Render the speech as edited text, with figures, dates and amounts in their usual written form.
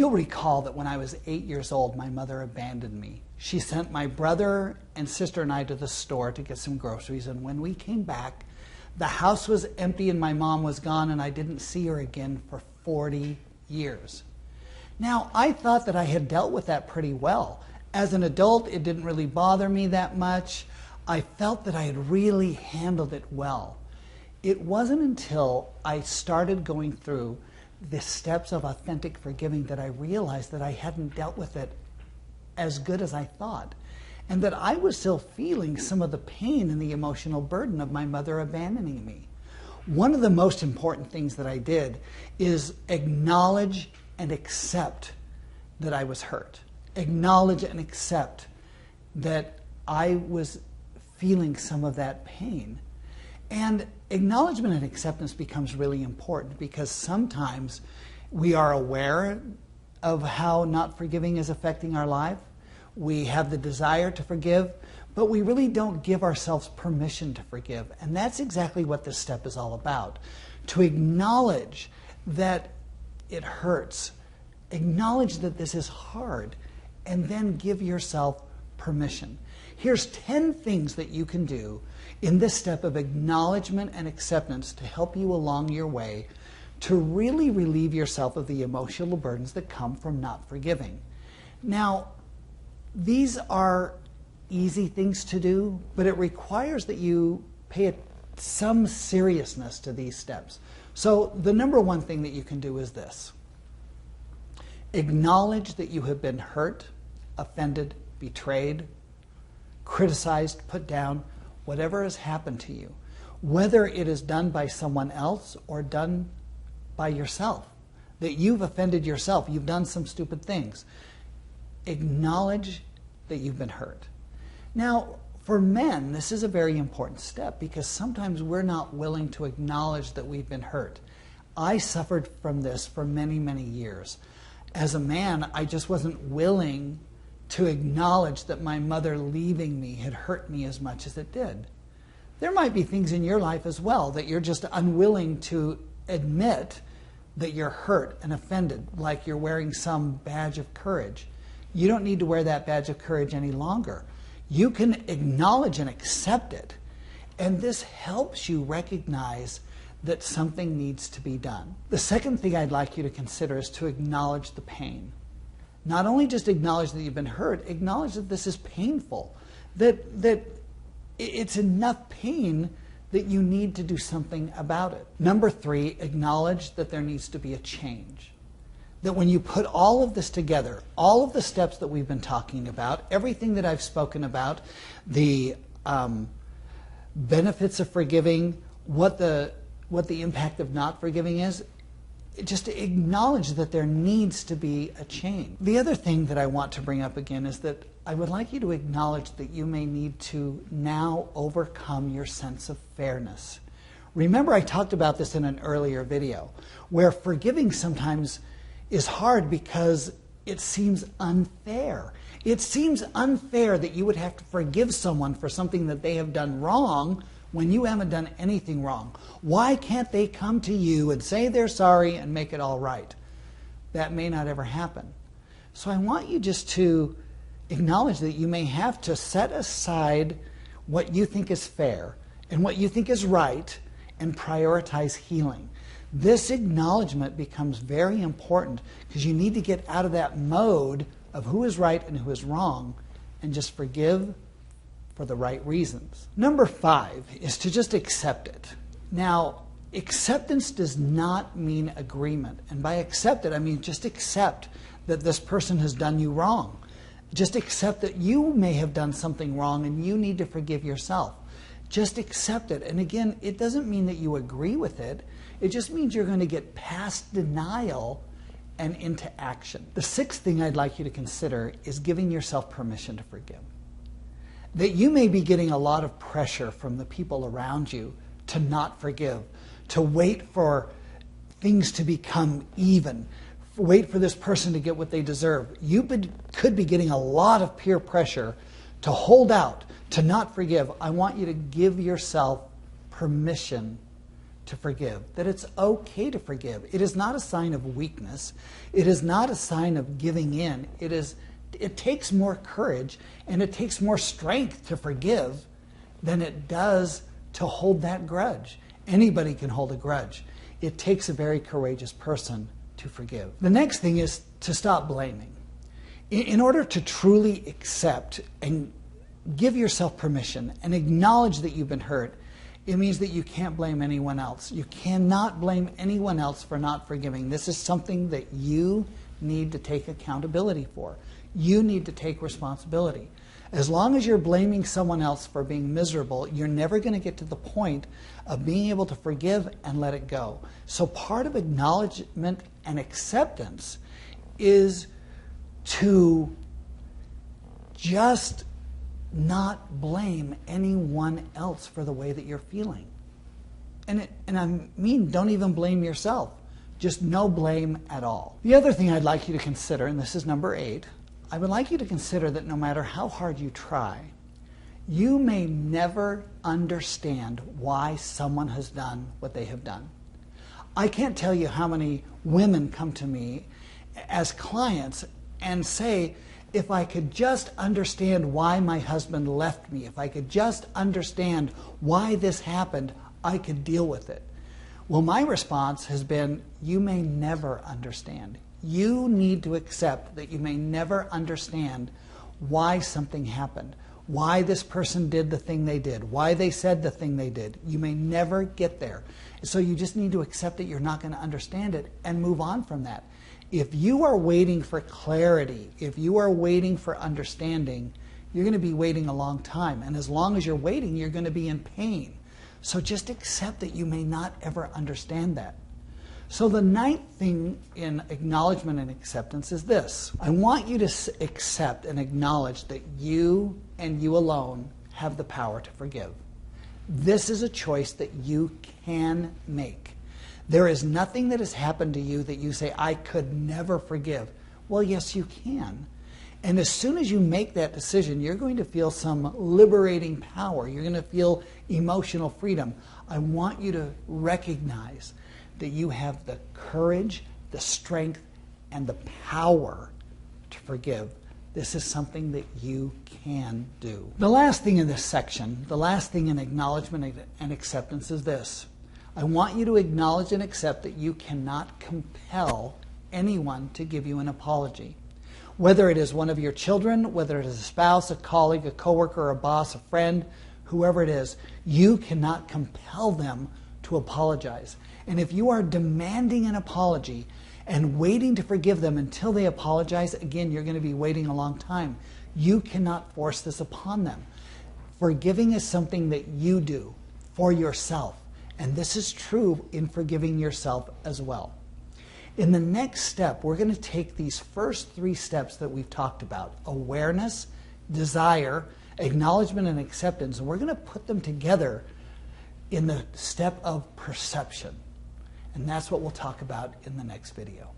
You'll recall that when I was 8 years old, my mother abandoned me. She sent my brother and sister and I to the store to get some groceries, and when we came back, the house was empty and my mom was gone, and I didn't see her again for 40 years. Now, I thought that I had dealt with that pretty well. As an adult, it didn't really bother me that much. I felt that I had really handled it well. It wasn't until I started going through the steps of authentic forgiving that I realized that I hadn't dealt with it as good as I thought, and that I was still feeling some of the pain and the emotional burden of my mother abandoning me. One of the most important things that I did is acknowledge and accept that I was hurt. Acknowledge and accept that I was feeling some of that pain. And acknowledgement and acceptance becomes really important because sometimes we are aware of how not forgiving is affecting our life. We have the desire to forgive, but we really don't give ourselves permission to forgive. And that's exactly what this step is all about. To acknowledge that it hurts, acknowledge that this is hard, and then give yourself permission. Here's 10 things that you can do in this step of acknowledgement and acceptance to help you along your way to really relieve yourself of the emotional burdens that come from not forgiving. Now, these are easy things to do, but it requires that you pay some seriousness to these steps. So the number one thing that you can do is this. Acknowledge that you have been hurt, offended, betrayed, criticized, put down, whatever has happened to you, whether it is done by someone else or done by yourself, that you've offended yourself, you've done some stupid things. Acknowledge that you've been hurt. Now, for men, this is a very important step because sometimes we're not willing to acknowledge that we've been hurt. I suffered from this for many, many years. As a man, I just wasn't willing to acknowledge that my mother leaving me had hurt me as much as it did. There might be things in your life as well that you're just unwilling to admit that you're hurt and offended, like you're wearing some badge of courage. You don't need to wear that badge of courage any longer. You can acknowledge and accept it, and this helps you recognize that something needs to be done. The second thing I'd like you to consider is to acknowledge the pain. Not only just acknowledge that you've been hurt, acknowledge that this is painful, that it's enough pain that you need to do something about it. Number 3, acknowledge that there needs to be a change. That when you put all of this together, all of the steps that we've been talking about, everything that I've spoken about, the benefits of forgiving, what the impact of not forgiving is, just to acknowledge that there needs to be a change. The other thing that I want to bring up again is that I would like you to acknowledge that you may need to now overcome your sense of fairness. Remember, I talked about this in an earlier video, where forgiving sometimes is hard because it seems unfair. It seems unfair that you would have to forgive someone for something that they have done wrong when you haven't done anything wrong. Why can't they come to you and say they're sorry and make it all right? That may not ever happen. So I want you just to acknowledge that you may have to set aside what you think is fair and what you think is right and prioritize healing. This acknowledgement becomes very important because you need to get out of that mode of who is right and who is wrong and just forgive for the right reasons. Number 5 is to just accept it. Now, acceptance does not mean agreement. And by accept it, I mean just accept that this person has done you wrong. Just accept that you may have done something wrong and you need to forgive yourself. Just accept it. And again, it doesn't mean that you agree with it. It just means you're going to get past denial and into action. The 6th thing I'd like you to consider is giving yourself permission to forgive. That you may be getting a lot of pressure from the people around you to not forgive, to wait for things to become even, wait for this person to get what they deserve. You could be getting a lot of peer pressure to hold out, to not forgive. I want you to give yourself permission to forgive, that it's okay to forgive. It is not a sign of weakness. It is not a sign of giving in. It takes more courage and it takes more strength to forgive than it does to hold that grudge. Anybody can hold a grudge. It takes a very courageous person to forgive. The next thing is to stop blaming. In order to truly accept and give yourself permission and acknowledge that you've been hurt, it means that you can't blame anyone else. You cannot blame anyone else for not forgiving. This is something that you need to take accountability for. You need to take responsibility. As long as you're blaming someone else for being miserable, you're never going to get to the point of being able to forgive and let it go. So part of acknowledgement and acceptance is to just not blame anyone else for the way that you're feeling. And I mean, don't even blame yourself. Just no blame at all. The other thing I'd like you to consider, and this is number 8, I would like you to consider that no matter how hard you try, you may never understand why someone has done what they have done. I can't tell you how many women come to me as clients and say, if I could just understand why my husband left me, if I could just understand why this happened, I could deal with it. Well, my response has been, you may never understand. You need to accept that you may never understand why something happened, why this person did the thing they did, why they said the thing they did. You may never get there. So you just need to accept that you're not going to understand it and move on from that. If you are waiting for clarity, if you are waiting for understanding, you're going to be waiting a long time. And as long as you're waiting, you're going to be in pain. So just accept that you may not ever understand that. So the 9th thing in acknowledgement and acceptance is this. I want you to accept and acknowledge that you and you alone have the power to forgive. This is a choice that you can make. There is nothing that has happened to you that you say, I could never forgive. Well, yes, you can. And as soon as you make that decision, you're going to feel some liberating power. You're going to feel emotional freedom. I want you to recognize that you have the courage, the strength, and the power to forgive. This is something that you can do. The last thing in this section, the last thing in acknowledgement and acceptance is this. I want you to acknowledge and accept that you cannot compel anyone to give you an apology. Whether it is one of your children, whether it is a spouse, a colleague, a coworker, a boss, a friend, whoever it is, you cannot compel them to apologize. And if you are demanding an apology and waiting to forgive them until they apologize, again, you're going to be waiting a long time. You cannot force this upon them. Forgiving is something that you do for yourself. And this is true in forgiving yourself as well. In the next step, we're going to take these first 3 steps that we've talked about: awareness, desire, acknowledgement, and acceptance. And we're going to put them together in the step of perception. And that's what we'll talk about in the next video.